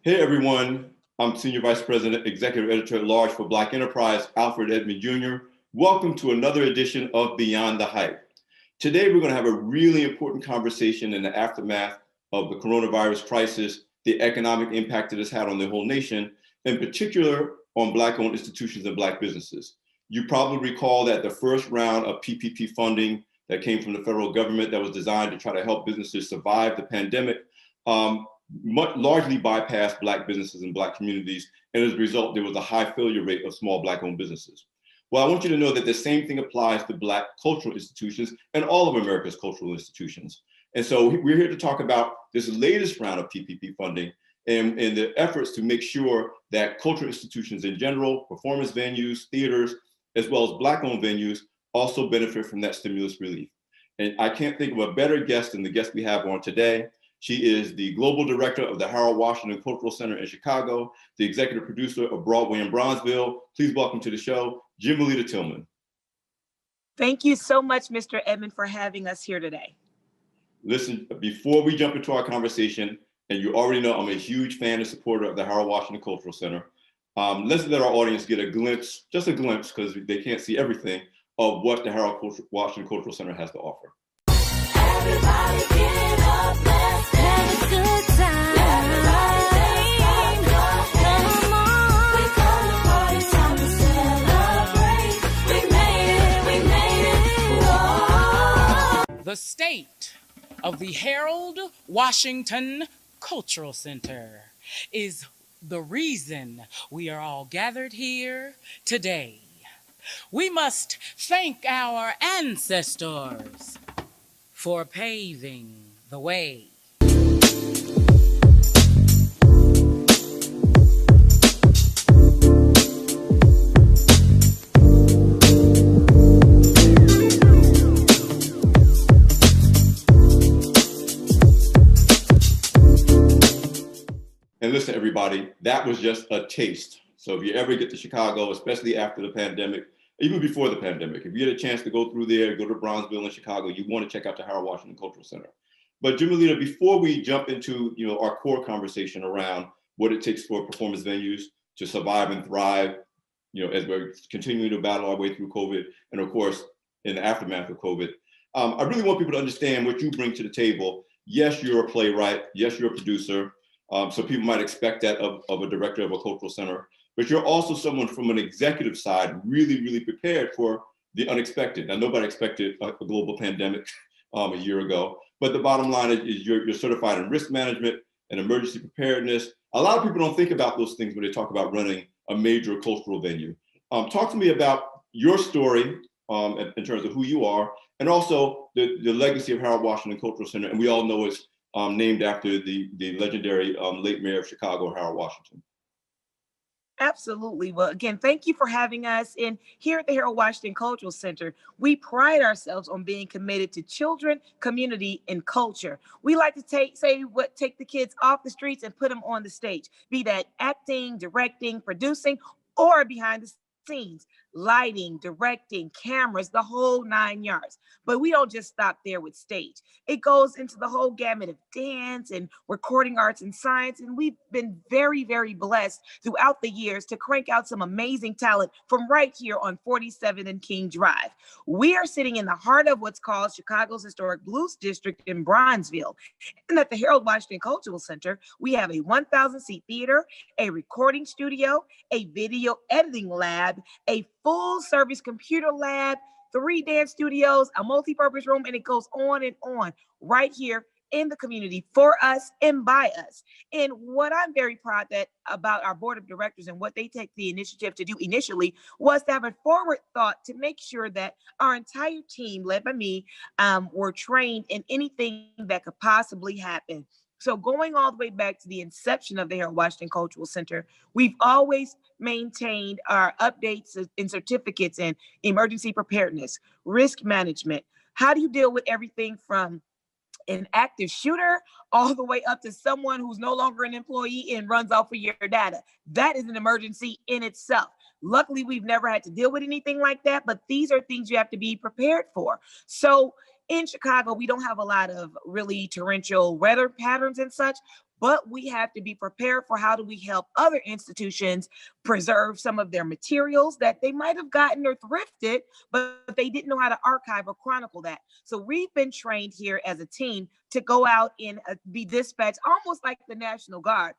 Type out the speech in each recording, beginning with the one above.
Hey everyone, I'm Senior Vice President, Executive Editor at Large for Black Enterprise, Alfred Edmond Jr. Welcome to another edition of Beyond the Hype. Today we're going to have a really important conversation in the aftermath of the coronavirus crisis, the economic impact it has had on the whole nation, in particular on Black-owned institutions and Black businesses. You probably recall that the first round of PPP funding that came from the federal government that was designed to try to help businesses survive the pandemic largely bypassed Black businesses and Black communities, and as a result, there was a high failure rate of small Black-owned businesses. Well, I want you to know that the same thing applies to Black cultural institutions and all of America's cultural institutions. And so we're here to talk about this latest round of PPP funding and the efforts to make sure that cultural institutions in general, performance venues, theaters, as well as Black-owned venues also benefit from that stimulus relief. And I can't think of a better guest than the guest we have on today. She is the Global Director of the Harold Washington Cultural Center in Chicago, the Executive Producer of Broadway and Bronzeville. Please welcome to the show, Jimelita Tillman. Thank you so much, Mr. Edmond, for having us here today. Listen, before we jump into our conversation, and you already know I'm a huge fan and supporter of the Harold Washington Cultural Center, let's let our audience get a glimpse, just a glimpse, because they can't see everything, of what the Harold Washington Cultural Center has to offer. Everybody get up, let's have a good time. Come on. We come to party, time to celebrate. We made it, whoa. The state of the Harold Washington Cultural Center is the reason we are all gathered here today. We must thank our ancestors for paving the way. And listen, everybody, that was just a taste. So if you ever get to Chicago, especially after the pandemic, even before the pandemic, if you get a chance to go through there, go to Bronzeville in Chicago, you want to check out the Harold Washington Cultural Center. But Jimelita, before we jump into our core conversation around what it takes for performance venues to survive and thrive, as we're continuing to battle our way through COVID, and of course, in the aftermath of COVID, I really want people to understand what you bring to the table. Yes, you're a playwright. Yes, you're a producer. So people might expect that of a director of a cultural center. But you're also someone from an executive side, really, really prepared for the unexpected. Now, nobody expected a global pandemic a year ago, but the bottom line is you're certified in risk management and emergency preparedness. A lot of people don't think about those things when they talk about running a major cultural venue. Talk to me about your story in terms of who you are, and also the legacy of Harold Washington Cultural Center. And we all know it's named after the legendary late mayor of Chicago, Harold Washington. Absolutely. Well, again, thank you for having us. And here at the Harold Washington Cultural Center, we pride ourselves on being committed to children, community, and culture. We like to take the kids off the streets and put them on the stage, be that acting, directing, producing, or behind the scenes, lighting, directing, cameras, the whole 9 yards. But we don't just stop there with stage. It goes into the whole gamut of dance and recording arts and science. And we've been very, very blessed throughout the years to crank out some amazing talent from right here on 47 and King Drive. We are sitting in the heart of what's called Chicago's Historic Blues District in Bronzeville. And at the Harold Washington Cultural Center, we have a 1,000-seat theater, a recording studio, a video editing lab, a full-service computer lab, 3 dance studios, a multi-purpose room, and it goes on and on right here in the community for us and by us. And what I'm very proud about our board of directors and what they take the initiative to do initially was to have a forward thought to make sure that our entire team, led by me, were trained in anything that could possibly happen. So going all the way back to the inception of the Harold Washington Cultural Center, we've always maintained our updates and certificates in emergency preparedness, risk management. How do you deal with everything from an active shooter all the way up to someone who's no longer an employee and runs off of your data? That is an emergency in itself. Luckily, we've never had to deal with anything like that, but these are things you have to be prepared for. So in Chicago, we don't have a lot of really torrential weather patterns and such, but we have to be prepared for how do we help other institutions preserve some of their materials that they might have gotten or thrifted, but they didn't know how to archive or chronicle that. So we've been trained here as a team to go out and be dispatched almost like the National Guard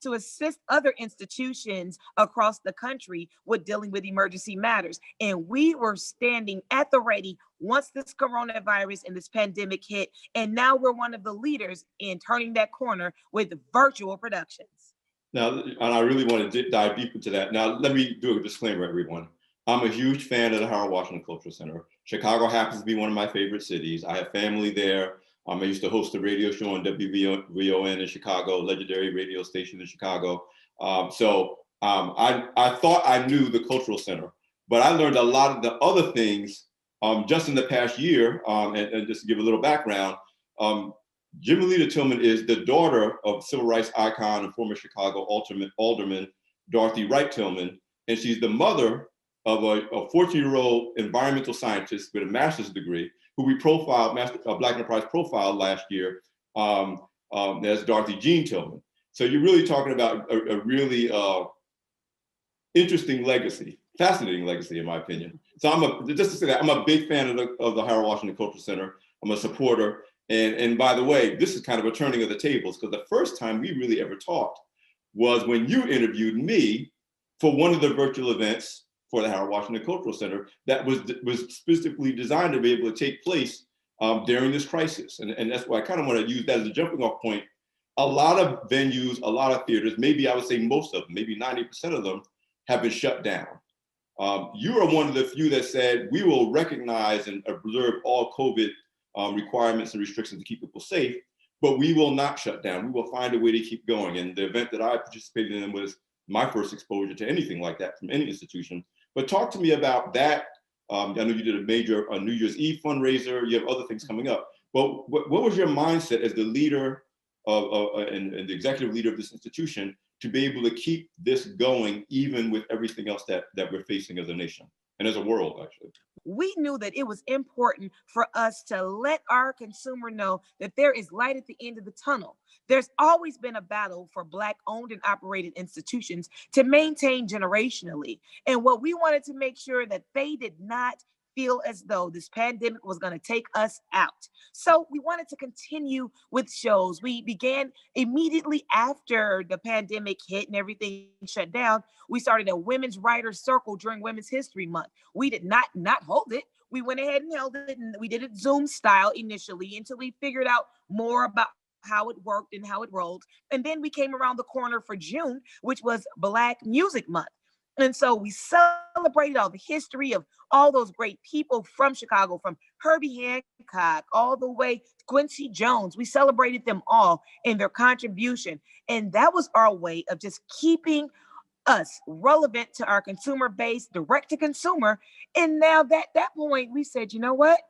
to assist other institutions across the country with dealing with emergency matters. And we were standing at the ready once this coronavirus and this pandemic hit. And now we're one of the leaders in turning that corner with virtual productions. Now, and I really want to dive deep into that. Now, let me do a disclaimer, everyone. I'm a huge fan of the Harold Washington Cultural Center. Chicago happens to be one of my favorite cities. I have family there. I used to host a radio show on WVON in Chicago, legendary radio station in Chicago. I thought I knew the Cultural Center, but I learned a lot of the other things just in the past year. And just to give a little background, Jimelita Tillman is the daughter of civil rights icon and former Chicago alderman Dorothy Wright Tillman, and she's the mother of a 14-year-old environmental scientist with a master's degree who we profiled, Black Enterprise profiled last year as Dorothy Jean Tillman. So you're really talking about a really interesting legacy, fascinating legacy, in my opinion. So just to say that, I'm a big fan of the Harold Washington Cultural Center. I'm a supporter. And by the way, this is kind of a turning of the tables, because the first time we really ever talked was when you interviewed me for one of the virtual events for the Harold Washington Cultural Center that was specifically designed to be able to take place during this crisis. And that's why I kind of want to use that as a jumping off point. A lot of venues, a lot of theaters, maybe I would say most of them, maybe 90% of them have been shut down. You are one of the few that said, we will recognize and observe all COVID requirements and restrictions to keep people safe, but we will not shut down. We will find a way to keep going. And the event that I participated in was my first exposure to anything like that from any institution. But talk to me about that. I know you did a major New Year's Eve fundraiser. You have other things coming up. But what was your mindset as the leader and the executive leader of this institution to be able to keep this going, even with everything else that we're facing as a nation and as a world, actually? We knew that it was important for us to let our consumer know that there is light at the end of the tunnel. There's always been a battle for Black owned and operated institutions to maintain generationally. And what we wanted to make sure that they did not feel as though this pandemic was going to take us out. So we wanted to continue with shows. We began immediately after the pandemic hit and everything shut down. We started a Women's Writers Circle during Women's History Month. We did not hold it. We went ahead and held it, and we did it Zoom style initially until we figured out more about how it worked and how it rolled. And then we came around the corner for June, which was Black Music Month. And so we celebrated all the history of all those great people from Chicago, from Herbie Hancock all the way to Quincy Jones. We celebrated them all in their contribution. And that was our way of just keeping us relevant to our consumer base, direct to consumer. And now at that point, we said, you know what?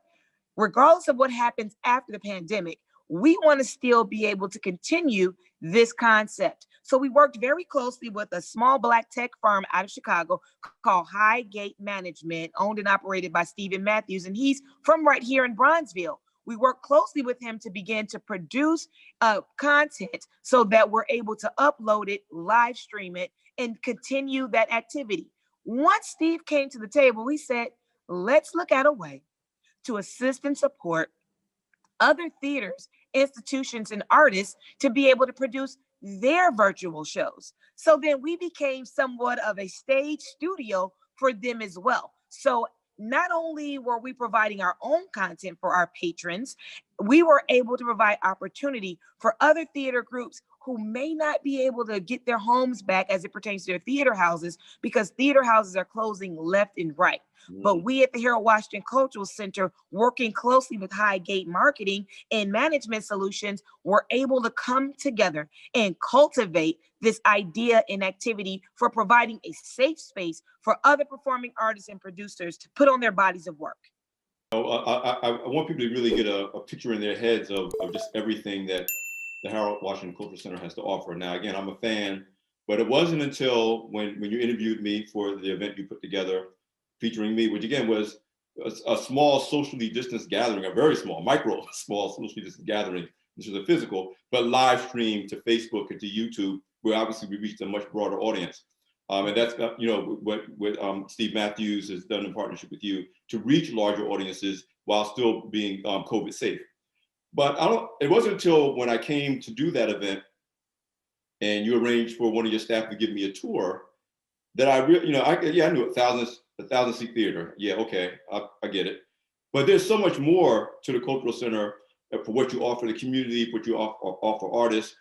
Regardless of what happens after the pandemic, we want to still be able to continue this concept. So we worked very closely with a small Black tech firm out of Chicago called Highgate Management, owned and operated by Stephen Matthews, and he's from right here in Bronzeville. We worked closely with him to begin to produce content so that we're able to upload it, live stream it, and continue that activity. Once Steve came to the table, we said, let's look at a way to assist and support other theaters, institutions, and artists to be able to produce their virtual shows. So then we became somewhat of a stage studio for them as well. So not only were we providing our own content for our patrons, we were able to provide opportunity for other theater groups who may not be able to get their homes back as it pertains to their theater houses, because theater houses are closing left and right. But we at the Harold Washington Cultural Center, working closely with Highgate Marketing and Management Solutions, were able to come together and cultivate this idea and activity for providing a safe space for other performing artists and producers to put on their bodies of work. I want people to really get a picture in their heads of just everything that the Harold Washington Cultural Center has to offer. Now, again, I'm a fan, but it wasn't until when you interviewed me for the event you put together featuring me, which again was a small socially distanced gathering, a very small, small socially distanced gathering this is a physical, but live streamed to Facebook and to YouTube, where obviously we reached a much broader audience. And that's what Steve Matthews has done in partnership with you to reach larger audiences while still being COVID safe. But it wasn't until when I came to do that event and you arranged for one of your staff to give me a tour that I really, I knew a 1,000-seat theater. Yeah, okay, I get it. But there's so much more to the Cultural Center for what you offer the community, what you offer artists.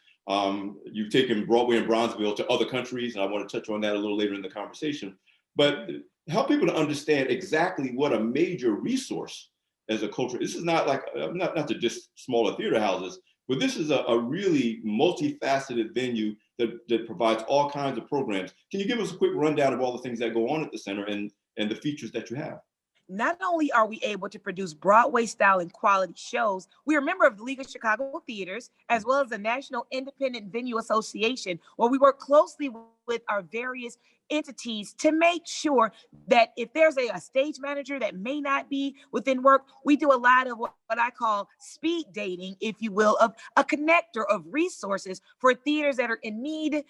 You've taken Broadway and Bronzeville to other countries, and I want to touch on that a little later in the conversation. But help people to understand exactly what a major resource as a culture. This is not like not to just smaller theater houses, but this is a really multifaceted venue that provides all kinds of programs. Can you give us a quick rundown of all the things that go on at the center and the features that you have? Not only are we able to produce Broadway style and quality shows, we are a member of the League of Chicago Theaters, as well as the National Independent Venue Association, where we work closely with our various entities to make sure that if there's a stage manager that may not be within work, we do a lot of what I call speed dating, if you will, of a connector of resources for theaters that are in need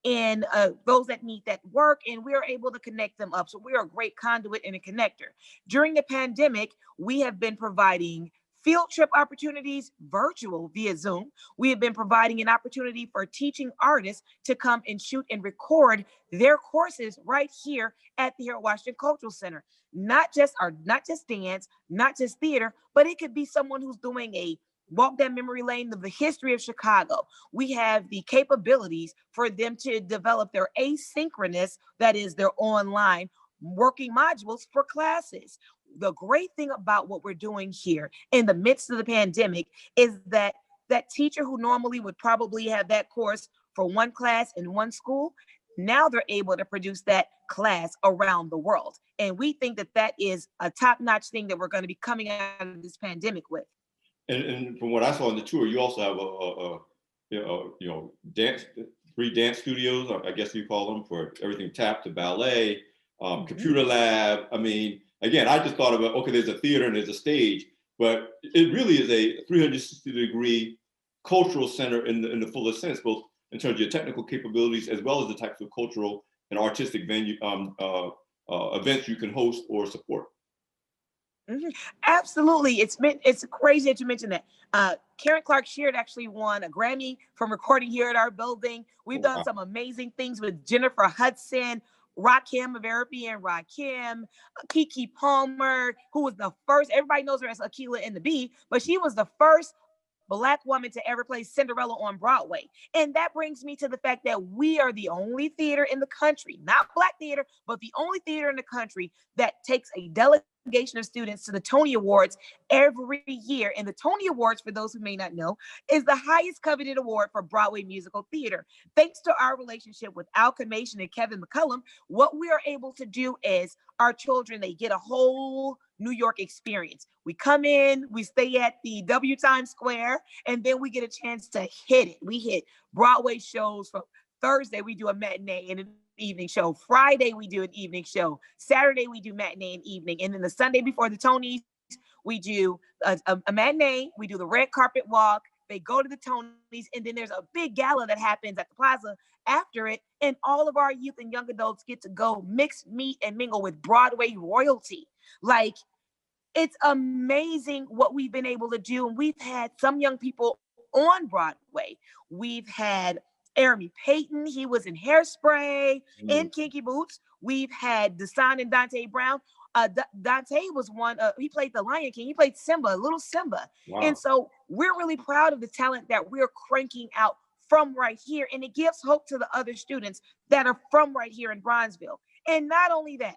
and those that need that work, and we are able to connect them up. So we are a great conduit and a connector. During the pandemic, we have been providing field trip opportunities virtual via Zoom. We have been providing an opportunity for teaching artists to come and shoot and record their courses right here at the Harold Washington Cultural Center. Not just dance, not just theater, but it could be someone who's doing a walk down memory lane of the history of Chicago. We have the capabilities for them to develop their asynchronous, that is their online working modules for classes. The great thing about what we're doing here in the midst of the pandemic is that that teacher who normally would probably have that course for one class in one school, now they're able to produce that class around the world. And we think that that is a top-notch thing that we're going to be coming out of this pandemic with. And from what I saw on the tour, you also have dance, 3 dance studios, I guess you call them, for everything tap to ballet, computer lab. I mean, again, I just thought about, okay, there's a theater and there's a stage, but it really is a 360-degree cultural center in the fullest sense, both in terms of your technical capabilities as well as the types of cultural and artistic venue events you can host or support. Mm-hmm. Absolutely. It's crazy that you mentioned that. Karen Clark Sheard actually won a Grammy from recording here at our building. We've done some amazing things with Jennifer Hudson, Rakim of Arabian Rakim, Keke Palmer, who was the first, everybody knows her as Akilah and the Bee, but she was the first Black woman to ever play Cinderella on Broadway. And that brings me to the fact that we are the only theater in the country, not Black theater, but the only theater in the country that takes a delegation of students to the Tony Awards every year. And the Tony Awards, for those who may not know, is the highest coveted award for Broadway musical theater. Thanks to our relationship with Al Kamation and Kevin McCullum, what we are able to do is our children, they get a whole New York experience. We come in, we stay at the W Times Square, and then we get a chance to hit it. We hit Broadway shows. From Thursday, we do a matinee and an evening show. Friday, we do an evening show. Saturday, we do matinee and evening. And then the Sunday before the Tonys, we do a matinee. We do the red carpet walk. They go to the Tonys, and then there's a big gala that happens at the plaza after it. And all of our youth and young adults get to go mix, meet, and mingle with Broadway royalty. Like, it's amazing what we've been able to do. And we've had some young people on Broadway. We've had Jeremy Payton. He was in Hairspray, in Kinky Boots. We've had Deshaun and Dante Brown. Dante was one, he played the Lion King. He played Simba, little Simba. Wow. And so we're really proud of the talent that we're cranking out from right here. And it gives hope to the other students that are from right here in Bronzeville. And not only that,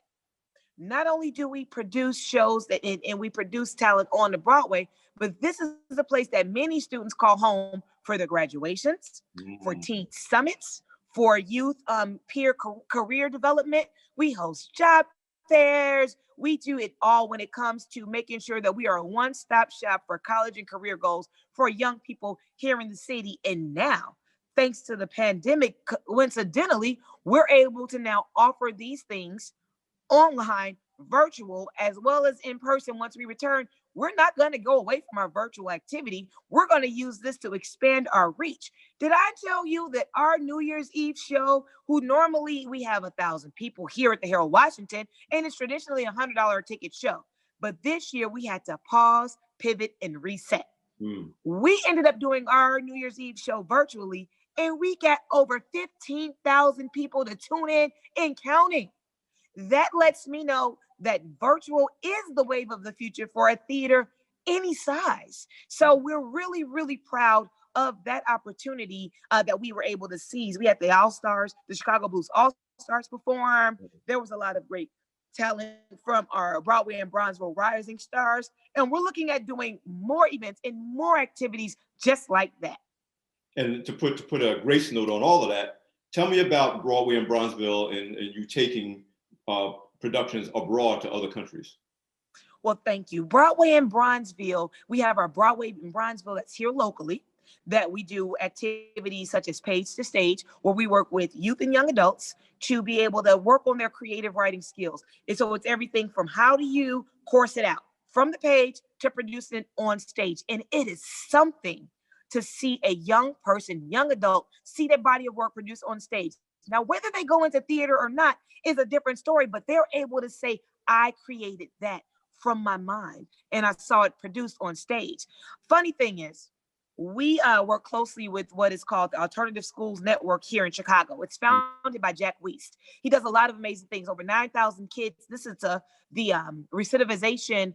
not only do we produce shows and we produce talent on the Broadway, but this is a place that many students call home for their graduations, for teen summits, for youth peer career development. We host job fairs. We do it all when it comes to making sure that we are a one-stop shop for college and career goals for young people here in the city. And now, thanks to the pandemic, coincidentally, we're able to now offer these things online, virtual, as well as in person once we return. we're not going to go away from our virtual activity. We're going to use this to expand our reach. Did I tell you that our New Year's Eve show, who normally we have 1,000 people here at the Herald Washington, and it's traditionally a $100 ticket show, but this year we had to pause, pivot, and reset. We ended up doing our New Year's Eve show virtually, and we got over 15,000 people to tune in and counting. That lets me know that virtual is the wave of the future for a theater any size. So we're really, really proud of that opportunity that we were able to seize. We had the All-Stars, the Chicago Blues All-Stars perform. There was a lot of great talent from our Broadway and Bronzeville rising stars. And we're looking at doing more events and more activities just like that. And to put a grace note on all of that, tell me about Broadway and Bronzeville and you taking productions abroad to other countries. Well, thank you. Broadway and Bronzeville, we have our Broadway and Bronzeville that's here locally, that we do activities such as Page to Stage, where we work with youth and young adults to be able to work on their creative writing skills. And so it's everything from how do you course it out from the page to producing it on stage. And it is something to see a young person, young adult, see their body of work produced on stage. Now, whether they go into theater or not is a different story, but they're able to say, I created that from my mind and I saw it produced on stage. Funny thing is, we work closely with what is called the Alternative Schools Network here in Chicago. It's founded by Jack Wiest. He does a lot of amazing things. Over 9,000 kids. This is the recidivization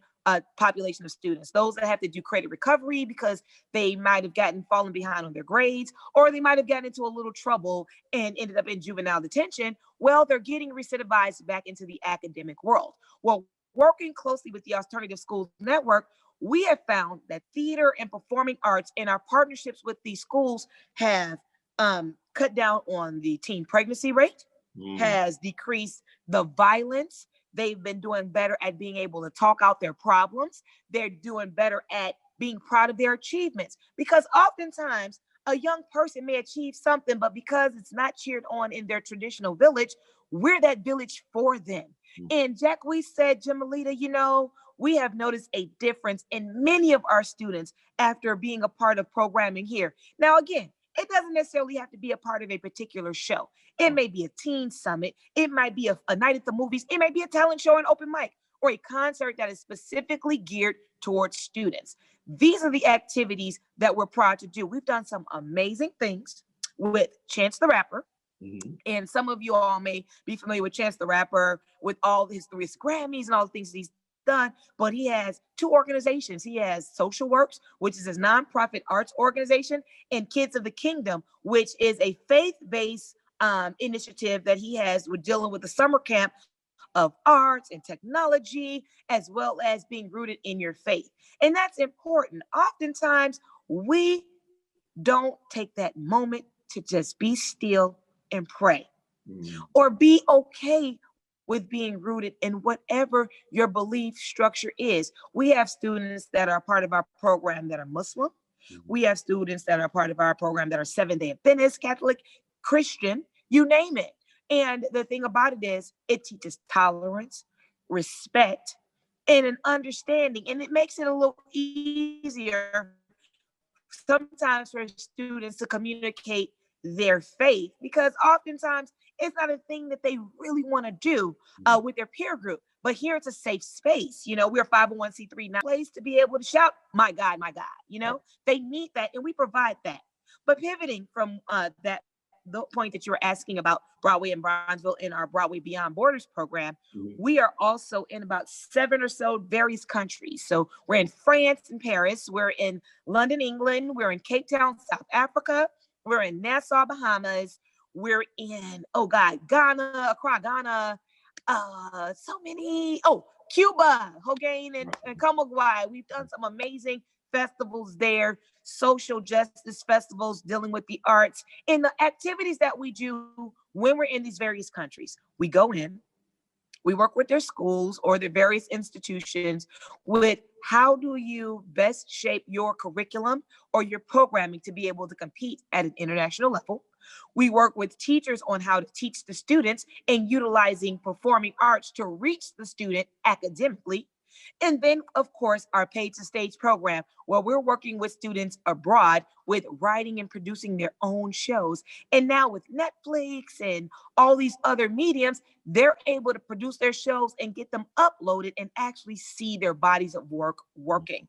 population of students, those that have to do credit recovery because they might have fallen behind on their grades, or they might have gotten into a little trouble and ended up in juvenile detention. Well, they're getting recidivized back into the academic world. Well, working closely with the Alternative Schools Network, we have found that theater and performing arts and our partnerships with these schools have cut down on the teen pregnancy rate, has decreased the violence. They've been doing better at being able to talk out their problems. They're doing better at being proud of their achievements, because oftentimes a young person may achieve something, but because it's not cheered on in their traditional village, we're that village for them. And Jack Wiest said, Jamalita, you know, we have noticed a difference in many of our students after being a part of programming here. Now, again, it doesn't necessarily have to be a part of a particular show. It may be a teen summit. It might be a night at the movies. It may be a talent show and open mic, or a concert that is specifically geared towards students. These are the activities that we're proud to do. We've done some amazing things with Chance the Rapper. And some of you all may be familiar with Chance the Rapper with all his 3 Grammys and all the things he's done, but he has 2 organizations. He has Social Works, which is his nonprofit arts organization, and Kids of the Kingdom, which is a faith-based initiative that he has with dealing with the summer camp of arts and technology, as well as being rooted in your faith. And that's important. Oftentimes, we don't take that moment to just be still and pray, or be okay with being rooted in whatever your belief structure is. We have students that are part of our program that are Muslim. We have students that are part of our program that are Seventh-day Adventist, Catholic, Christian, you name it. And the thing about it is, it teaches tolerance, respect, and an understanding. And it makes it a little easier sometimes for students to communicate their faith, because oftentimes it's not a thing that they really want to do with their peer group. But here it's a safe space. You know, we're a 501c3, not a place to be able to shout, my God, my God. You know, they need that, and we provide that. But pivoting from the point that you were asking about Broadway and Bronzeville in our Broadway Beyond Borders program, we are also in about 7 or so various countries. So we're in France and Paris, we're in London, England, we're in Cape Town, South Africa, we're in Nassau, Bahamas, we're in, Ghana, Accra, Ghana, so many, Cuba, Hogain and Camagüey. We've done some amazing festivals there, social justice festivals dealing with the arts, and the activities that we do when we're in these various countries. We go in, we work with their schools or their various institutions with how do you best shape your curriculum or your programming to be able to compete at an international level. We work with teachers on how to teach the students and utilizing performing arts to reach the student academically. And then, of course, our Paid to Stage program, where we're working with students abroad with writing and producing their own shows. And now with Netflix and all these other mediums, they're able to produce their shows and get them uploaded and actually see their bodies of work working.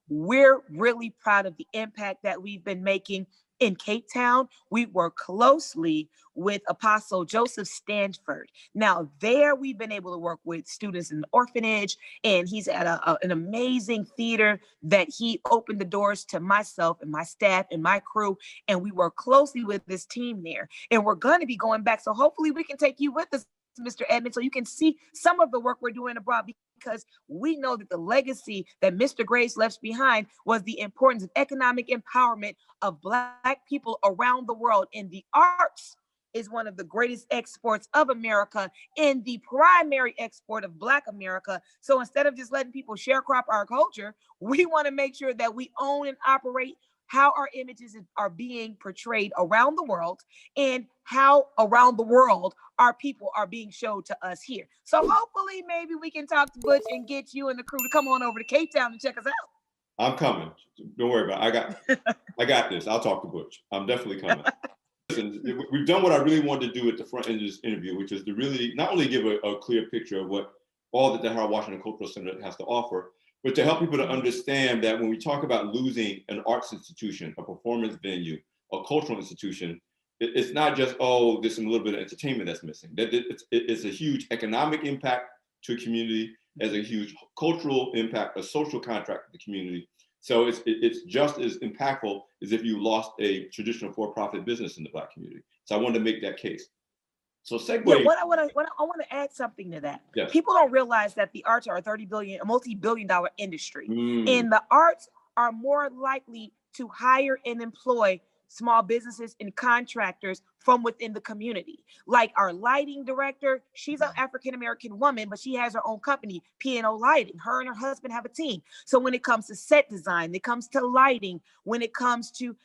We're really proud of the impact that we've been making in Cape Town. We work closely with Apostle Joseph Stanford. Now, there we've been able to work with students in the orphanage, and he's at an amazing theater that he opened the doors to myself and my staff and my crew, and we work closely with this team there. And we're going to be going back, so hopefully we can take you with us, Mr. Edmond, so you can see some of the work we're doing abroad, because we know that the legacy that Mr. Grace left behind was the importance of economic empowerment of Black people around the world. And the arts is one of the greatest exports of America and the primary export of Black America. So instead of just letting people sharecrop our culture, we want to make sure that we own and operate how our images are being portrayed around the world, and how around the world our people are being showed to us here. So hopefully maybe we can talk to Butch and get you and the crew to come on over to Cape Town and check us out. I'm coming. Don't worry about it. I got this. I'll talk to Butch. I'm definitely coming. Listen, we've done what I really wanted to do at the front end of this interview, which is to really not only give a clear picture of what all that the Harold Washington Cultural Center has to offer, but to help people to understand that when we talk about losing an arts institution, a performance venue, a cultural institution, it's not just, oh, there's a little bit of entertainment that's missing. That it's a huge economic impact to a community, as a huge cultural impact, a social contract to the community. So it's just as impactful as if you lost a traditional for-profit business in the Black community. So I wanted to make that case. So segue. Yeah, I want to add something to that. Yes. People don't realize that the arts are a multi-billion-dollar industry, and the arts are more likely to hire and employ small businesses and contractors from within the community. Like our lighting director, she's an African-American woman, but she has her own company, P&O Lighting. Her and her husband have a team. So when it comes to set design, when it comes to lighting, when it comes to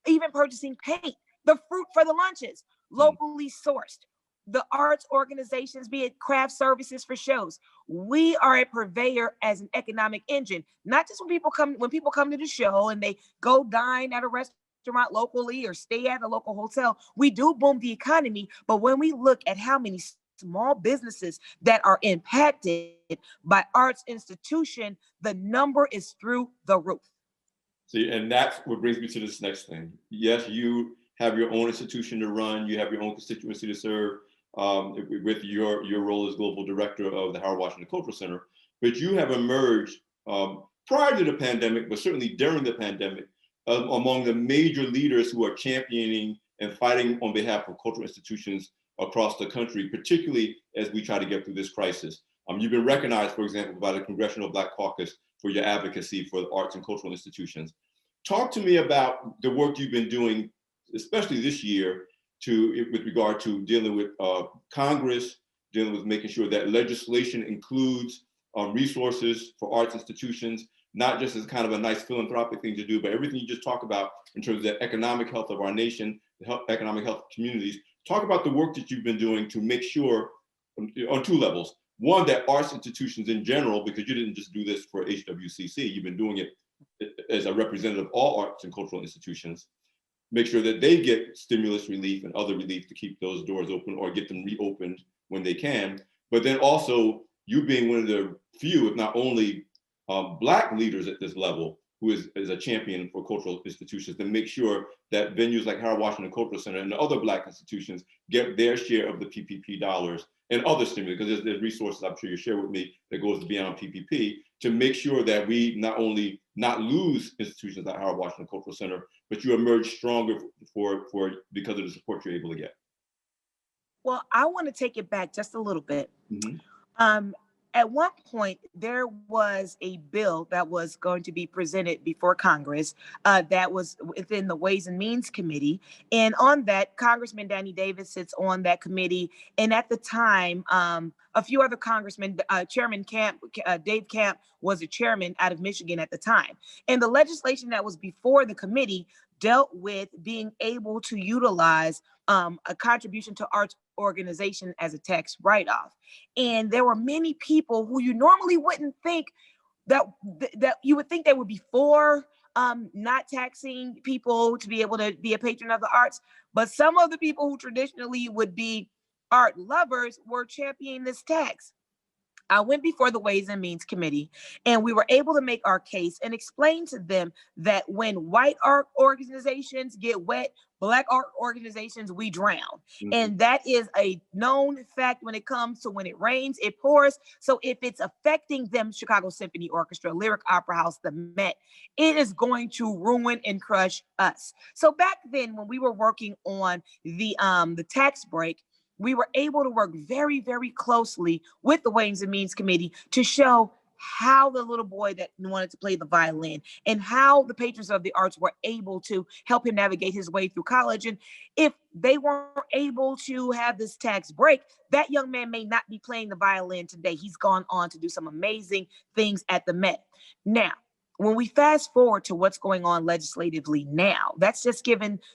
even purchasing paint, the fruit for the lunches, locally sourced. The arts organizations, be it craft services for shows, we are a purveyor as an economic engine. Not just when people come to the show and they go dine at a restaurant locally or stay at a local hotel, we do boom the economy. But when we look at how many small businesses that are impacted by arts institution, the number is through the roof. See, and that's what brings me to this next thing. Yes, you have your own institution to run, you have your own constituency to serve, with your role as global director of the Harold Washington Cultural Center, but you have emerged prior to the pandemic, but certainly during the pandemic, among the major leaders who are championing and fighting on behalf of cultural institutions across the country, particularly as we try to get through this crisis. You've been recognized, for example, by the Congressional Black Caucus for your advocacy for the arts and cultural institutions. Talk to me about the work you've been doing, especially this year, with regard to dealing with Congress, dealing with making sure that legislation includes resources for arts institutions, not just as kind of a nice philanthropic thing to do, but everything you just talked about in terms of the economic health of our nation, the economic health of communities. Talk about the work that you've been doing to make sure, on two levels. One, that arts institutions in general, because you didn't just do this for HWCC, you've been doing it as a representative of all arts and cultural institutions, make sure that they get stimulus relief and other relief to keep those doors open or get them reopened when they can. But then also you being one of the few, if not only Black leaders at this level, who is a champion for cultural institutions, to make sure that venues like Harold Washington Cultural Center and the other Black institutions get their share of the PPP dollars and other stimulus, because there's resources I'm sure you share with me that goes beyond PPP, to make sure that we not only not lose institutions like Harold Washington Cultural Center, but you emerge stronger because of the support you're able to get. Well, I want to take it back just a little bit. Mm-hmm. At one point, there was a bill that was going to be presented before Congress that was within the Ways and Means Committee. And on that, Congressman Danny Davis sits on that committee. And at the time, a few other congressmen, Chairman Camp, Dave Camp was a chairman out of Michigan at the time. And the legislation that was before the committee dealt with being able to utilize a contribution to arts organization as a tax write-off. And there were many people who you normally wouldn't think that you would think they would be for not taxing people to be able to be a patron of the arts, but some of the people who traditionally would be art lovers were championing this tax. I went before the Ways and Means Committee, and we were able to make our case and explain to them that when white art organizations get wet, Black art organizations, we drown. Mhm. And that is a known fact when it comes to when it rains, it pours. So if it's affecting them, Chicago Symphony Orchestra, Lyric Opera House, the Met, it is going to ruin and crush us. So back then, when we were working on the tax break, we were able to work very, very closely with the Ways and Means Committee to show how the little boy that wanted to play the violin and how the patrons of the arts were able to help him navigate his way through college. And if they weren't able to have this tax break, that young man may not be playing the violin today. He's gone on to do some amazing things at the Met. Now, when we fast forward to what's going on legislatively now, that's just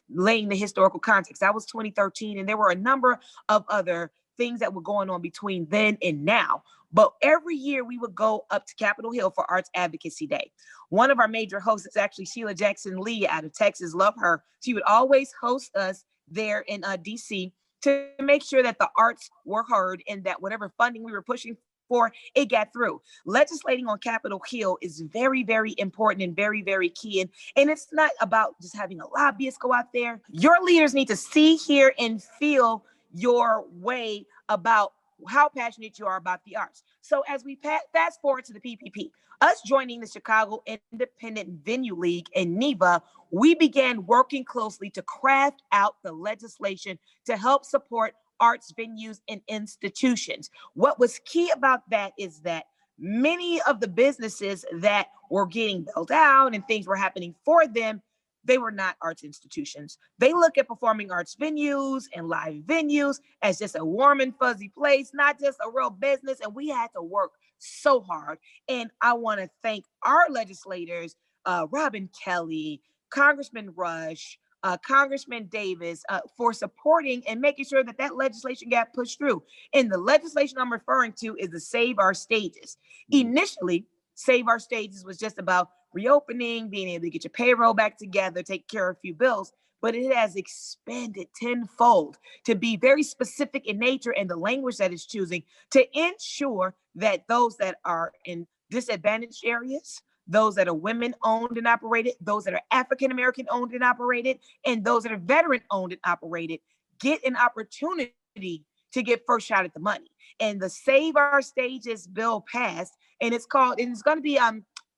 laying the historical context. That was 2013, and there were a number of other things that were going on between then and now. But every year we would go up to Capitol Hill for Arts Advocacy Day. One of our major hosts is actually Sheila Jackson Lee out of Texas. Love her. She would always host us there in DC to make sure that the arts were heard and that whatever funding we were pushing for, it got through. Legislating on Capitol Hill is very, very important and very, very key. And it's not about just having a lobbyist go out there. Your leaders need to see, hear, and feel your way about how passionate you are about the arts. So as we fast forward to the PPP, us joining the Chicago Independent Venue League and NEVA, we began working closely to craft out the legislation to help support arts venues and institutions. What was key about that is that many of the businesses that were getting built out and things were happening for them, they were not arts institutions. They look at performing arts venues and live venues as just a warm and fuzzy place, not just a real business. And we had to work so hard. And I want to thank our legislators, Robin Kelly, Congressman Rush, Congressman Davis, for supporting and making sure that that legislation got pushed through. And the legislation I'm referring to is the Save Our Stages. Initially, Save Our Stages was just about reopening, being able to get your payroll back together, take care of a few bills, but it has expanded tenfold to be very specific in nature and the language that it's choosing to ensure that those that are in disadvantaged areas, those that are women owned and operated, those that are African American owned and operated, and those that are veteran owned and operated get an opportunity to get first shot at the money. And the Save Our Stages bill passed, and it's going to be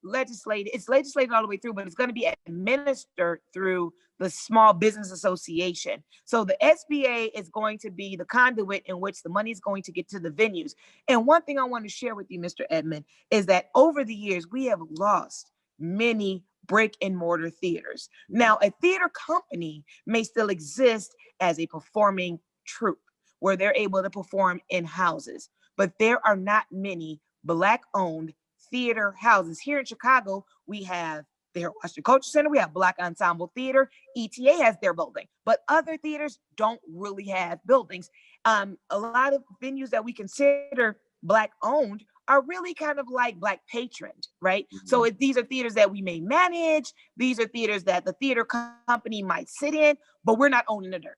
legislated. It's legislated all the way through, but it's going to be administered through the Small Business Association. So the SBA is going to be the conduit in which the money is going to get to the venues. And one thing I want to share with you, Mr. Edmond, is that over the years, we have lost many brick and mortar theaters. Now, a theater company may still exist as a performing troupe where they're able to perform in houses, but there are not many Black-owned theater houses. Here in Chicago, we have the Harold Washington Cultural Center, we have Black Ensemble Theater, ETA has their building, but other theaters don't really have buildings. A lot of venues that we consider Black owned are really kind of like Black patroned, right? Mm-hmm. So these are theaters that we may manage, these are theaters that the theater company might sit in, but we're not owning the dirt.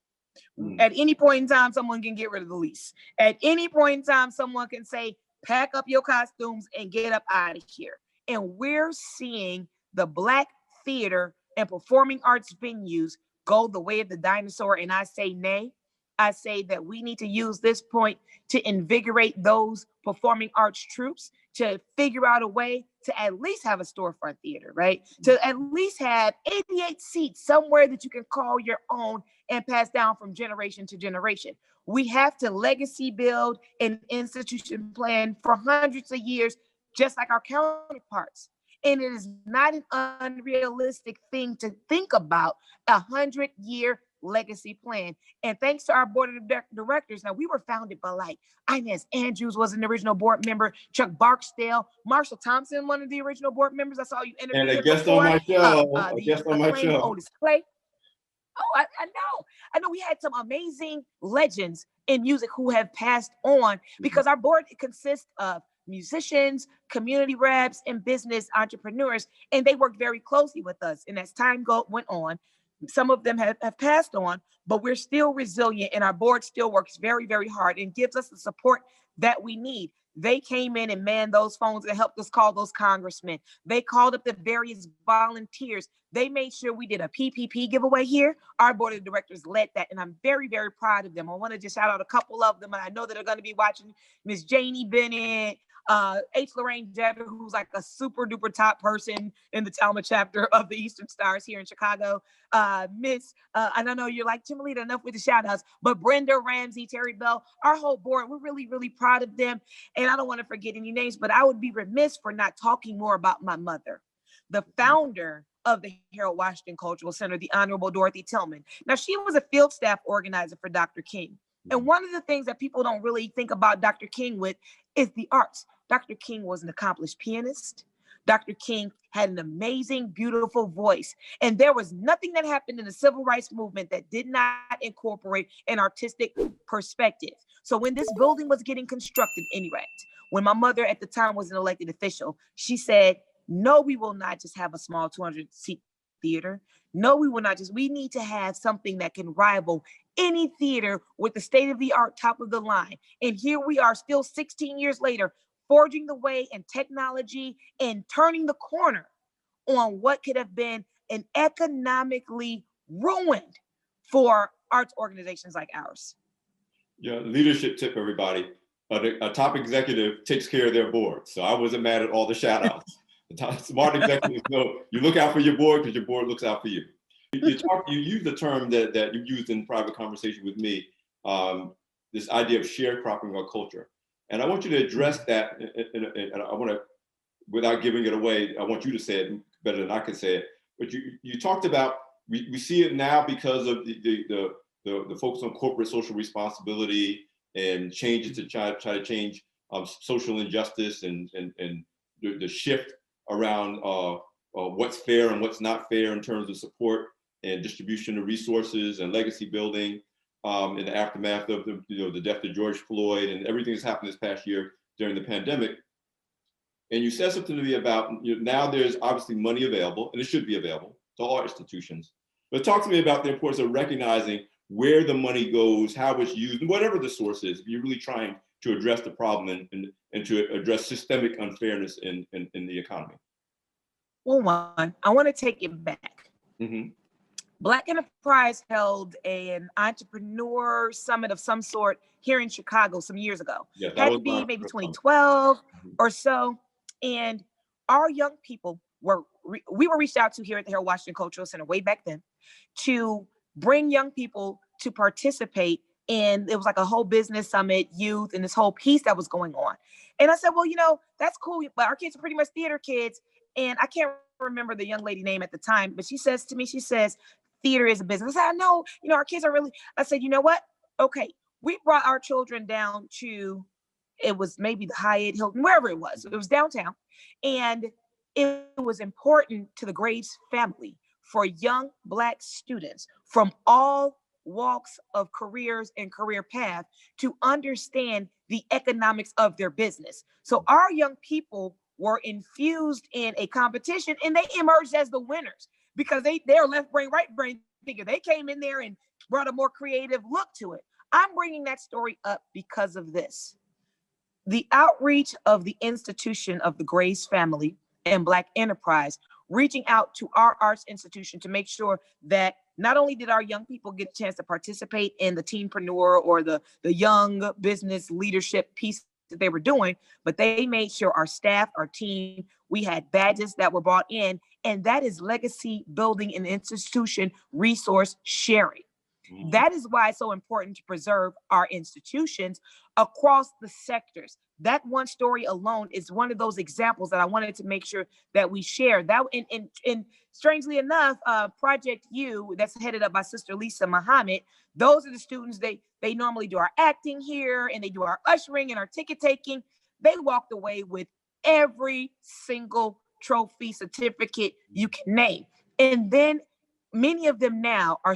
Mm-hmm. At any point in time, someone can get rid of the lease. At any point in time, someone can say, pack up your costumes and get up out of here. And we're seeing the Black theater and performing arts venues go the way of the dinosaur. And I say nay. I say that we need to use this point to invigorate those performing arts troupes to figure out a way to at least have a storefront theater, right? To at least have 88 seats somewhere that you can call your own and pass down from generation to generation. We have to legacy build an institution plan for hundreds of years, just like our counterparts. And it is not an unrealistic thing to think about a 100-year legacy plan. And thanks to our board of directors, now we were founded by like Inez Andrews was an original board member, Chuck Barksdale, Marshall Thompson, one of the original board members. I saw you interview. And a guest on my show. A guest on my show. Otis Clay. Oh, I know. We had some amazing legends in music who have passed on because our board consists of musicians, community reps, and business entrepreneurs, and they worked very closely with us. And as time went on, some of them have passed on, but we're still resilient, and our board still works very, very hard and gives us the support that we need. They came in and manned those phones and helped us call those congressmen. They called up the various volunteers. They made sure we did a PPP giveaway here. Our board of directors led that, and I'm very, very proud of them. I want to just shout out a couple of them, and I know that they're going to be watching. Miss Janie Bennett, H. Lorraine Jetter, who's like a super duper top person in the Talma chapter of the Eastern Stars here in Chicago. Miss, I don't know, you're like, Timolita, enough with the shout outs, but Brenda Ramsey, Terry Bell, our whole board, we're really, really proud of them. And I don't want to forget any names, but I would be remiss for not talking more about my mother, the founder of the Harold Washington Cultural Center, the Honorable Dorothy Tillman. Now, she was a field staff organizer for Dr. King. And one of the things that people don't really think about Dr. King with is the arts. Dr. King was an accomplished pianist. Dr. King had an amazing, beautiful voice. And there was nothing that happened in the civil rights movement that did not incorporate an artistic perspective. So when this building was getting constructed, anyway, when my mother at the time was an elected official, she said, no, we will not just have a small 200-seat theater. No, we will not just, we need to have something that can rival any theater with the state-of-the-art, top of the line. And here we are still 16 years later, forging the way in technology and turning the corner on what could have been an economically ruined for arts organizations like ours. Yeah, leadership tip, everybody. A top executive takes care of their board. So I wasn't mad at all the shout outs. Smart executives know you look out for your board because your board looks out for you. You use the term that you used in private conversation with me, this idea of sharecropping our culture. And I want you to address that, and I want to, without giving it away, I want you to say it better than I can say it. But you talked about, we see it now because of the focus on corporate social responsibility and changes to try to change social injustice and the shift around what's fair and what's not fair in terms of support and distribution of resources and legacy building in the aftermath of the death of George Floyd and everything that's happened this past year during the pandemic. And you said something to me about now there's obviously money available, and it should be available to all institutions. But talk to me about the importance of recognizing where the money goes, how it's used, and whatever the source is. If you're really trying to address the problem and to address systemic unfairness in the economy. Well, one, I want to take it back. Mm-hmm. Black Enterprise held an entrepreneur summit of some sort here in Chicago some years ago. Yeah, had to be maybe 2012 or so. And our young people we were reached out to here at the Harold Washington Cultural Center way back then to bring young people to participate in, it was like a whole business summit, youth, and this whole piece that was going on. And I said, well, that's cool, but our kids are pretty much theater kids. And I can't remember the young lady name at the time, but she says to me, theater is a business. I said, I know, our kids are really, I said, you know what? Okay, we brought our children down to, it was maybe the Hyatt, Hilton, wherever it was downtown. And it was important to the Graves family for young Black students from all walks of careers and career path to understand the economics of their business. So our young people were infused in a competition and they emerged as the winners because they're left brain, right brain thinker. They came in there and brought a more creative look to it. I'm bringing that story up because of this. The outreach of the institution of the Grace family and Black Enterprise, reaching out to our arts institution to make sure that not only did our young people get a chance to participate in the teenpreneur or the young business leadership piece that they were doing, but they made sure our staff, our team, we had badges that were brought in, and that is legacy building and institution resource sharing. That is why it's so important to preserve our institutions across the sectors. That one story alone is one of those examples that I wanted to make sure that we share. That and strangely enough, Project U, that's headed up by Sister Lisa Muhammad, those are the students, they normally do our acting here and they do our ushering and our ticket taking. They walked away with every single trophy certificate you can name. And then many of them now are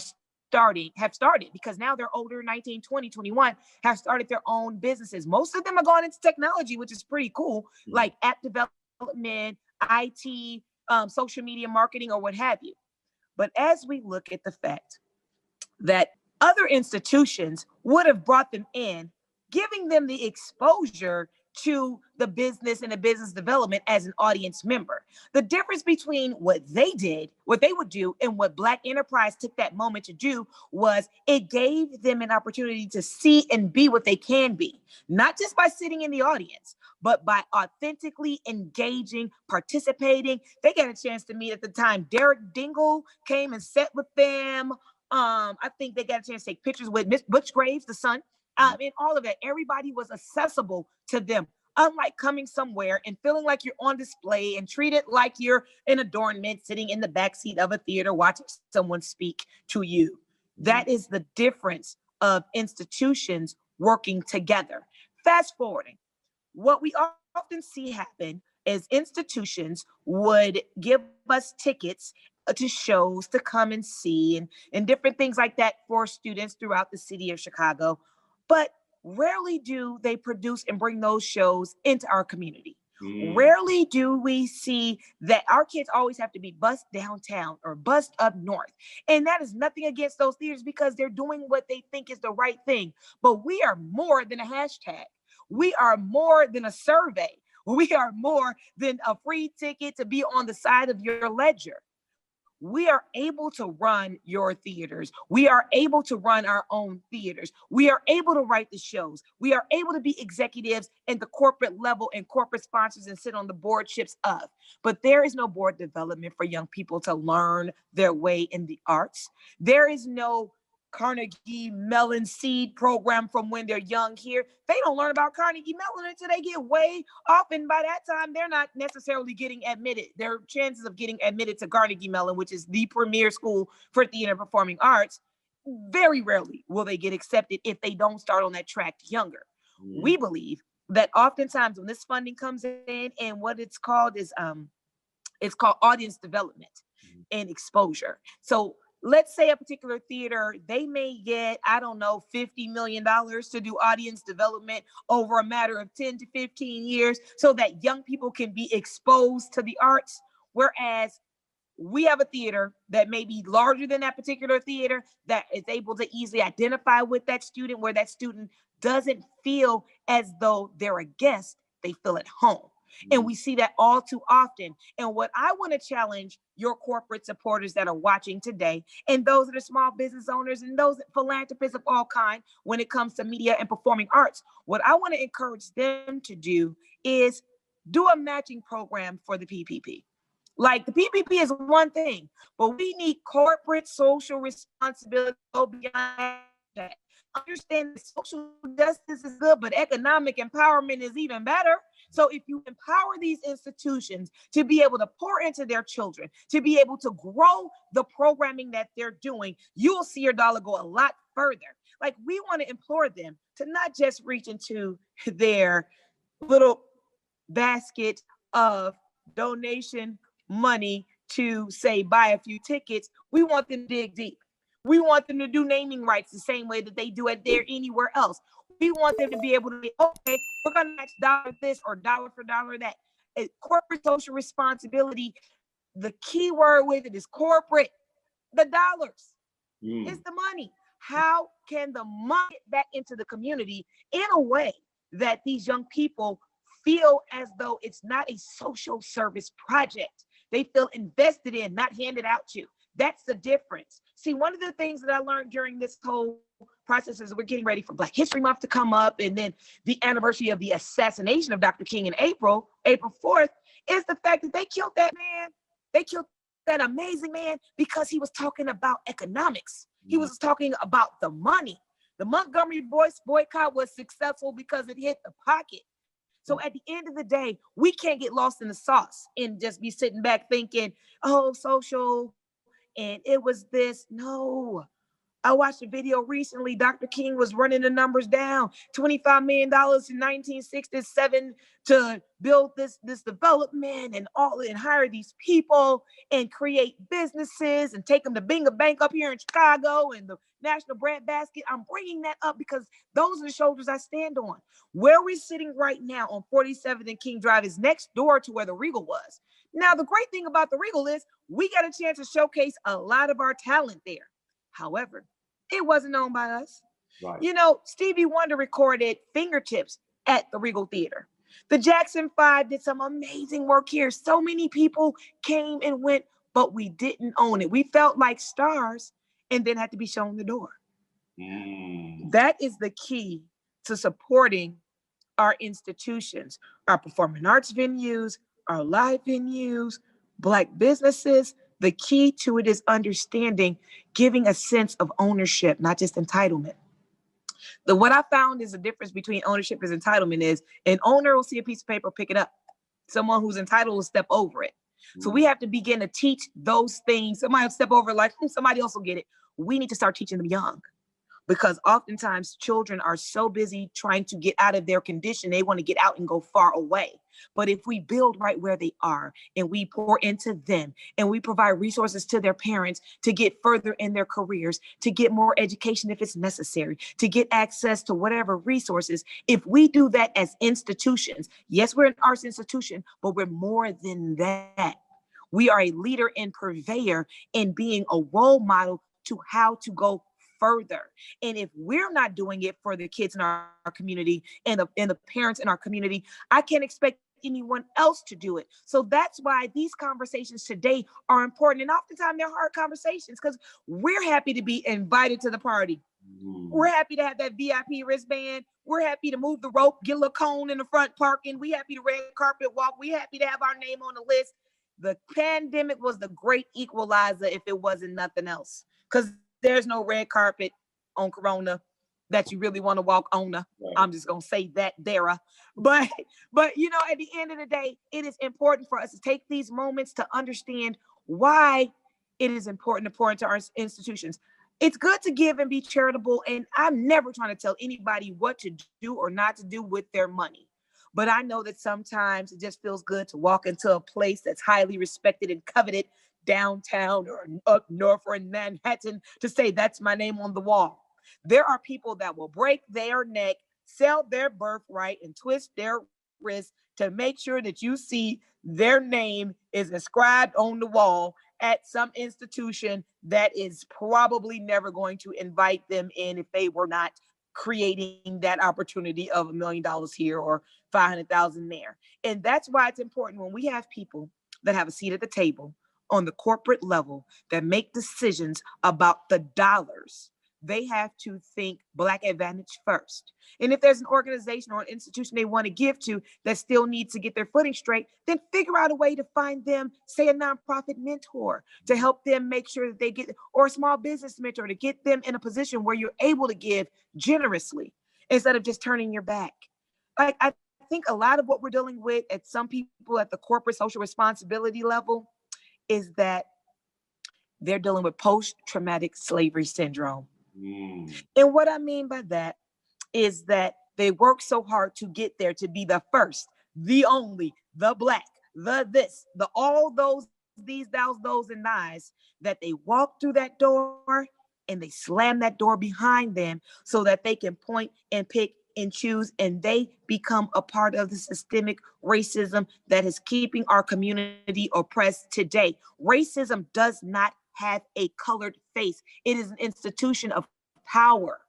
have started because now they're older, 19, 20, 21, have started their own businesses. Most of them are going into technology, which is pretty cool, like app development, IT, social media marketing, or what have you. But as we look at the fact that other institutions would have brought them in, giving them the exposure to the business and the business development as an audience member. The difference between what they did, what they would do, and what Black Enterprise took that moment to do was it gave them an opportunity to see and be what they can be, not just by sitting in the audience, but by authentically engaging, participating. They got a chance to meet at the time. Derek Dingle came and sat with them. I think they got a chance to take pictures with Miss Butch Graves, the son. And all of that, everybody was accessible to them. Unlike coming somewhere and feeling like you're on display and treated like you're an adornment sitting in the backseat of a theater watching someone speak to you. That is the difference of institutions working together. Fast forwarding, what we often see happen is institutions would give us tickets to shows to come and see and different things like that for students throughout the city of Chicago. But rarely do they produce and bring those shows into our community. Rarely do we see that our kids always have to be bused downtown or bused up north. And that is nothing against those theaters because they're doing what they think is the right thing. But we are more than a hashtag. We are more than a survey. We are more than a free ticket to be on the side of your ledger. We are able to run your theaters. We are able to run our own theaters. We are able to write the shows. We are able to be executives at the corporate level and corporate sponsors and sit on the boardships of. But there is no board development for young people to learn their way in the arts. There is no Carnegie Mellon seed program from when they're young here. They don't learn about Carnegie Mellon until they get way off. And by that time, they're not necessarily getting admitted. Their chances of getting admitted to Carnegie Mellon, which is the premier school for theater and performing arts, very rarely will they get accepted if they don't start on that track younger. We believe that oftentimes when this funding comes in and what it's called is it's called audience development and exposure. So let's say a particular theater, they may get, I don't know, $50 million to do audience development over a matter of 10 to 15 years so that young people can be exposed to the arts. Whereas we have a theater that may be larger than that particular theater that is able to easily identify with that student, where that student doesn't feel as though they're a guest, they feel at home. And we see that all too often. And what I want to challenge your corporate supporters that are watching today, and those that are small business owners and those philanthropists of all kind, when it comes to media and performing arts, what I want to encourage them to do is do a matching program for the PPP. Like the PPP is one thing, but we need corporate social responsibility to go beyond that. Understand that social justice is good, but economic empowerment is even better. So if you empower these institutions to be able to pour into their children, to be able to grow the programming that they're doing, you will see your dollar go a lot further. Like, we want to implore them to not just reach into their little basket of donation money to, say, buy a few tickets. We want them to dig deep. We want them to do naming rights the same way that they do it there anywhere else. We want them to be able to be, okay, we're going to match dollar this or dollar for dollar that. Corporate social responsibility, the key word with it is corporate. The dollars is the money. How can the money get back into the community in a way that these young people feel as though it's not a social service project? They feel invested in, not handed out to. That's the difference. See, one of the things that I learned during this whole process is we're getting ready for Black History Month to come up, and then the anniversary of the assassination of Dr. King in April 4th, is the fact that they killed that man. They killed that amazing man because he was talking about economics. He was talking about the money. The Montgomery Boyce boycott was successful because it hit the pocket. So at the end of the day, we can't get lost in the sauce and just be sitting back thinking, oh, social, and it was this. No, I watched a video recently. Dr. King was running the numbers down. $25 million in 1967 to build this development and hire these people and create businesses and take them to Binga Bank up here in Chicago and the National Bread Basket. I'm bringing that up because those are the shoulders I stand on. Where we're sitting right now on 47th and King Drive is next door to where the Regal was. Now, the great thing about the Regal is we got a chance to showcase a lot of our talent there. However, it wasn't known by us. Right. You know, Stevie Wonder recorded Fingertips at the Regal Theater. The Jackson 5 did some amazing work here. So many people came and went, but we didn't own it. We felt like stars and then had to be shown the door. That is the key to supporting our institutions, our performing arts venues, our live venues, Black businesses. The key to it is understanding, giving a sense of ownership, not just entitlement. What I found is the difference between ownership and entitlement is an owner will see a piece of paper, pick it up. Someone who's entitled will step over it. So we have to begin to teach those things. Somebody will step over like, somebody else will get it. We need to start teaching them young, because oftentimes children are so busy trying to get out of their condition, they want to get out and go far away. But if we build right where they are and we pour into them and we provide resources to their parents to get further in their careers, to get more education if it's necessary, to get access to whatever resources, if we do that as institutions, yes, we're an arts institution, but we're more than that. We are a leader and purveyor in being a role model to how to go further. And if we're not doing it for the kids in our community and the parents in our community, I can't expect anyone else to do it. So that's why these conversations today are important. And oftentimes they're hard conversations because we're happy to be invited to the party. We're happy to have that VIP wristband. We're happy to move the rope, get a little cone in the front parking. We happy to red carpet walk. We happy to have our name on the list. The pandemic was the great equalizer if it wasn't nothing else. Because there's no red carpet on Corona that you really want to walk on. Right. I'm just going to say that there. But, you know, at the end of the day, it is important for us to take these moments to understand why it is important to pour into our institutions. It's good to give and be charitable. And I'm never trying to tell anybody what to do or not to do with their money. But I know that sometimes it just feels good to walk into a place that's highly respected and coveted downtown or up north or in Manhattan to say that's my name on the wall. There are people that will break their neck, sell their birthright, and twist their wrist to make sure that you see their name is inscribed on the wall at some institution that is probably never going to invite them in if they were not creating that opportunity of $1 million here or 500,000 there. And that's why it's important when we have people that have a seat at the table on the corporate level that make decisions about the dollars. They have to think Black advantage first. And if there's an organization or an institution they want to give to that still needs to get their footing straight, then figure out a way to find them, say, a nonprofit mentor to help them make sure that they get, or a small business mentor to get them in a position where you're able to give generously instead of just turning your back. Like, I think a lot of what we're dealing with at some people at the corporate social responsibility level is that they're dealing with post-traumatic slavery syndrome. And what I mean by that is that they work so hard to get there, to be the first, the only, the Black, the this, the all those, these, those, and thys, that they walk through that door and they slam that door behind them so that they can point and pick and choose, and they become a part of the systemic racism that is keeping our community oppressed today. Racism does not have a colored face. It is an institution of power.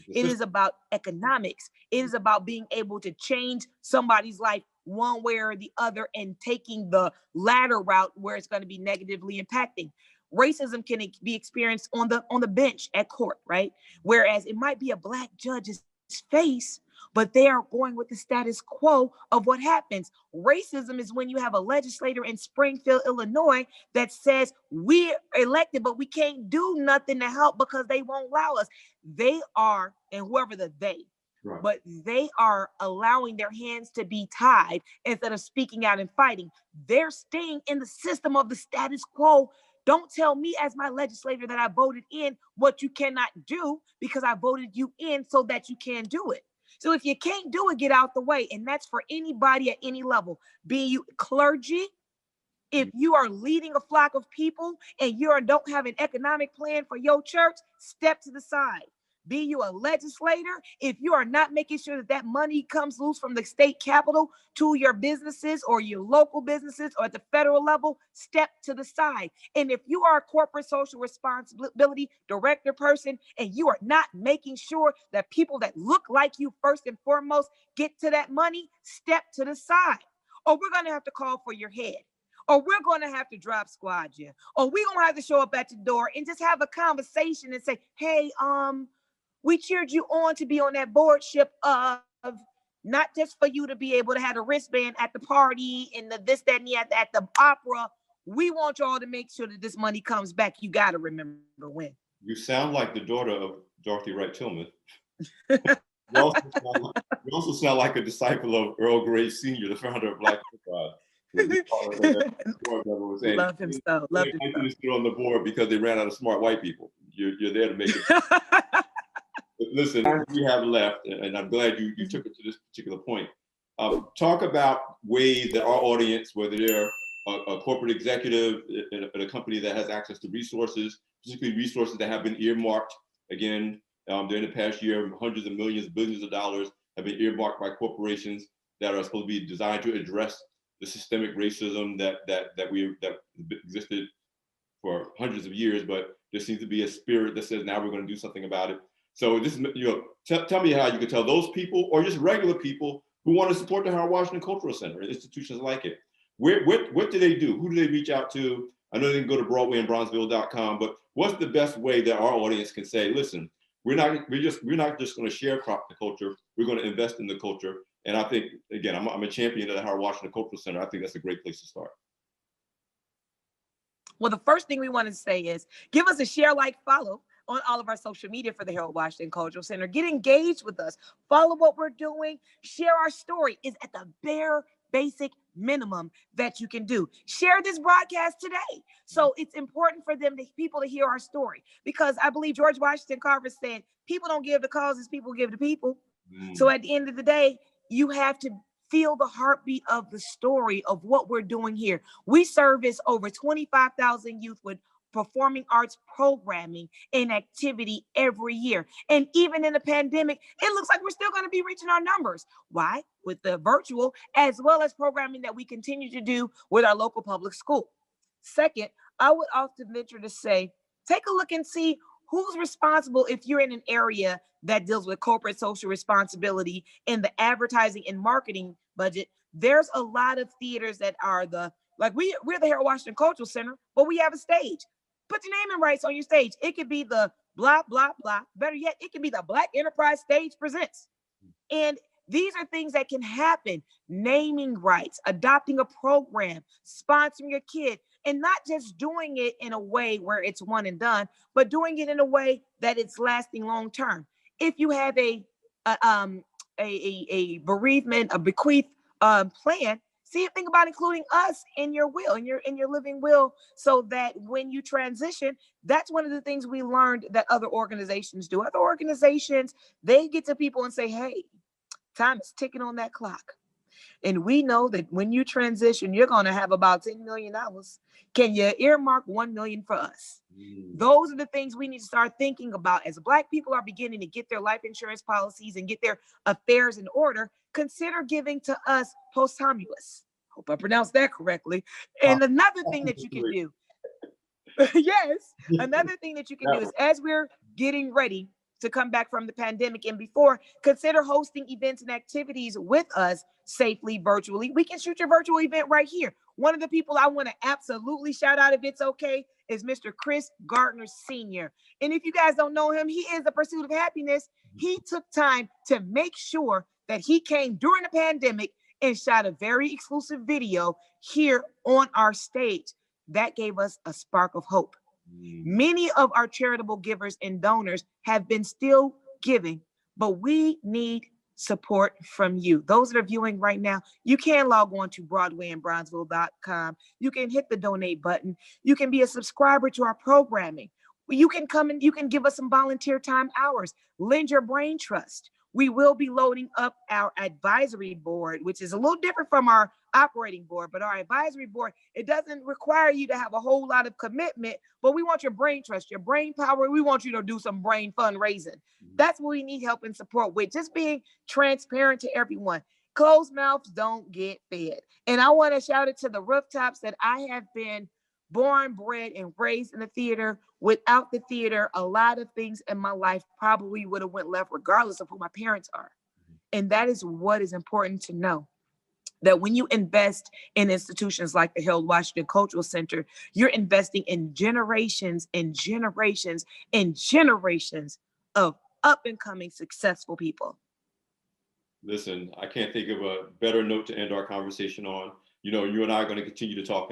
It is about economics. It is about being able to change somebody's life one way or the other and taking the latter route where it's going to be negatively impacting. Racism can be experienced on the bench at court, right? Whereas it might be a Black judge's face, but they are going with the status quo of what happens. Racism is when you have a legislator in Springfield, Illinois, that says we're elected, but we can't do nothing to help because they won't allow us. They are, and whoever the they, right, but they are allowing their hands to be tied instead of speaking out and fighting. They're staying in the system of the status quo Don't tell me as my legislator that I voted in what you cannot do, because I voted you in so that you can do it. So if you can't do it, get out the way. And that's for anybody at any level, be you clergy. If you are leading a flock of people and you don't have an economic plan for your church, step to the side. Be you a legislator, if you are not making sure that that money comes loose from the state capitol to your businesses or your local businesses or at the federal level, step to the side. And if you are a corporate social responsibility director person and you are not making sure that people that look like you first and foremost get to that money, step to the side. Or we're going to have to call for your head. Or we're going to have to drop squad you. Or we're going to have to show up at your door and just have a conversation and say, hey, we cheered you on to be on that boardship of not just for you to be able to have a wristband at the party and the this, that, and the at the opera. We want y'all to make sure that this money comes back. You got to remember when. You sound like the daughter of Dorothy Wright Tillman. You also sound like a disciple of Earl Grey Sr., the founder of Black Enterprise. Love him so. Love him so. Sit on the board because they ran out of smart white people. You're there to make it. Listen, we have left, and I'm glad you took it to this particular point. Talk about ways that our audience, whether they're a corporate executive at a company that has access to resources, particularly resources that have been earmarked. Again, during the past year, hundreds of millions, billions of dollars have been earmarked by corporations that are supposed to be designed to address the systemic racism that existed for hundreds of years, but there seems to be a spirit that says now we're going to do something about it. So this is, tell me how you could tell those people or just regular people who want to support the Harold Washington Cultural Center and institutions like it. What do they do? Who do they reach out to? I know they can go to Broadway and Bronzeville.com, but what's the best way that our audience can say, listen, we're not just going to share the culture. We're going to invest in the culture. And I think, again, I'm a champion of the Harold Washington Cultural Center. I think that's a great place to start. Well, the first thing we want to say is give us a share, like, follow on all of our social media for the Harold Washington Cultural Center. Get engaged with us. Follow what we're doing. Share our story is at the bare basic minimum that you can do. Share this broadcast today. So it's important for people to hear our story, because I believe George Washington Carver said, people don't give to causes, people give to people. So at the end of the day, you have to feel the heartbeat of the story of what we're doing here. We service over 25,000 youth with performing arts programming and activity every year. And even in the pandemic, it looks like we're still going to be reaching our numbers. Why? With the virtual, as well as programming that we continue to do with our local public school. Second, I would often venture to say, take a look and see who's responsible if you're in an area that deals with corporate social responsibility in the advertising and marketing budget. There's a lot of theaters that are we're the Harold Washington Cultural Center, but we have a stage. Put your naming rights on your stage. It could be the blah, blah, blah. Better yet, it can be the Black Enterprise Stage Presents. And these are things that can happen. Naming rights, adopting a program, sponsoring a kid, and not just doing it in a way where it's one and done, but doing it in a way that it's lasting long term. If you have a bereavement, a bequeath plan, think about including us in your will, in your living will, so that when you transition, that's one of the things we learned that other organizations do. Other organizations, they get to people and say, hey, time is ticking on that clock. And we know that when you transition, you're going to have about $10 million. Can you earmark $1 million for us? Those are the things we need to start thinking about as Black people are beginning to get their life insurance policies and get their affairs in order. Consider giving to us posthumous. Hope I pronounced that correctly. And another thing that you can do, yes, another thing that you can do is, as we're getting ready to come back from the pandemic and before, consider hosting events and activities with us safely virtually. We can shoot your virtual event right here. One of the people I want to absolutely shout out, if it's okay, is Mr. Chris Gardner Sr. And if you guys don't know him, he is the Pursuit of Happiness. He took time to make sure that he came during the pandemic and shot a very exclusive video here on our stage. That gave us a spark of hope. Many of our charitable givers and donors have been still giving, but we need support from you. Those that are viewing right now, you can log on to broadwayandbronzeville.com. You can hit the donate button. You can be a subscriber to our programming. You can come and you can give us some volunteer time hours. Lend your brain trust. We will be loading up our advisory board, which is a little different from our operating board, but our advisory board, it doesn't require you to have a whole lot of commitment, but we want your brain trust, your brain power. We want you to do some brain fundraising. That's what we need help and support with, just being transparent to everyone. Closed mouths don't get fed. And I want to shout it to the rooftops that I have been born, bred, and raised in the theater. Without the theater, a lot of things in my life probably would have went left regardless of who my parents are. And that is what is important to know. That when you invest in institutions like the Harold Washington Cultural Center, you're investing in generations and generations and generations of up and coming successful people. Listen, I can't think of a better note to end our conversation on. You know, you and I are going to continue to talk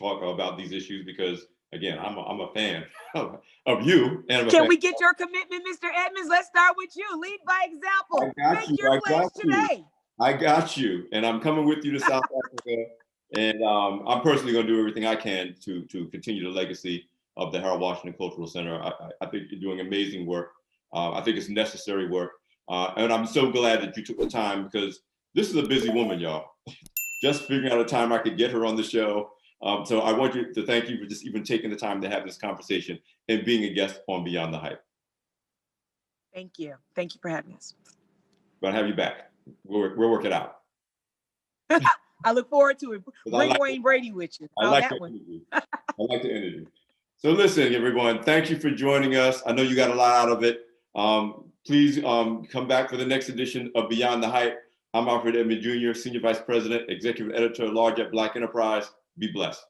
about these issues because, again, I'm a fan of you. And can we get your commitment, Mr. Edmonds? Let's start with you. Lead by example. Make your pledge today. I got you, and I'm coming with you to South Africa, and I'm personally going to do everything I can to continue the legacy of the Harold Washington Cultural Center. I think you're doing amazing work. I think it's necessary work, and I'm so glad that you took the time because this is a busy woman, y'all. Just figuring out a time I could get her on the show. So I want you to thank you for just even taking the time to have this conversation and being a guest on Beyond the Hype. Thank you. Thank you for having us. Going to have you back. We'll work it out. I look forward to it. Bring Wayne Brady with you. I like the energy. So listen, everyone, thank you for joining us. I know you got a lot out of it. Please come back for the next edition of Beyond the Hype. I'm Alfred Edmond Jr., Senior Vice President, Executive Editor-at-Large at Black Enterprise. Be blessed.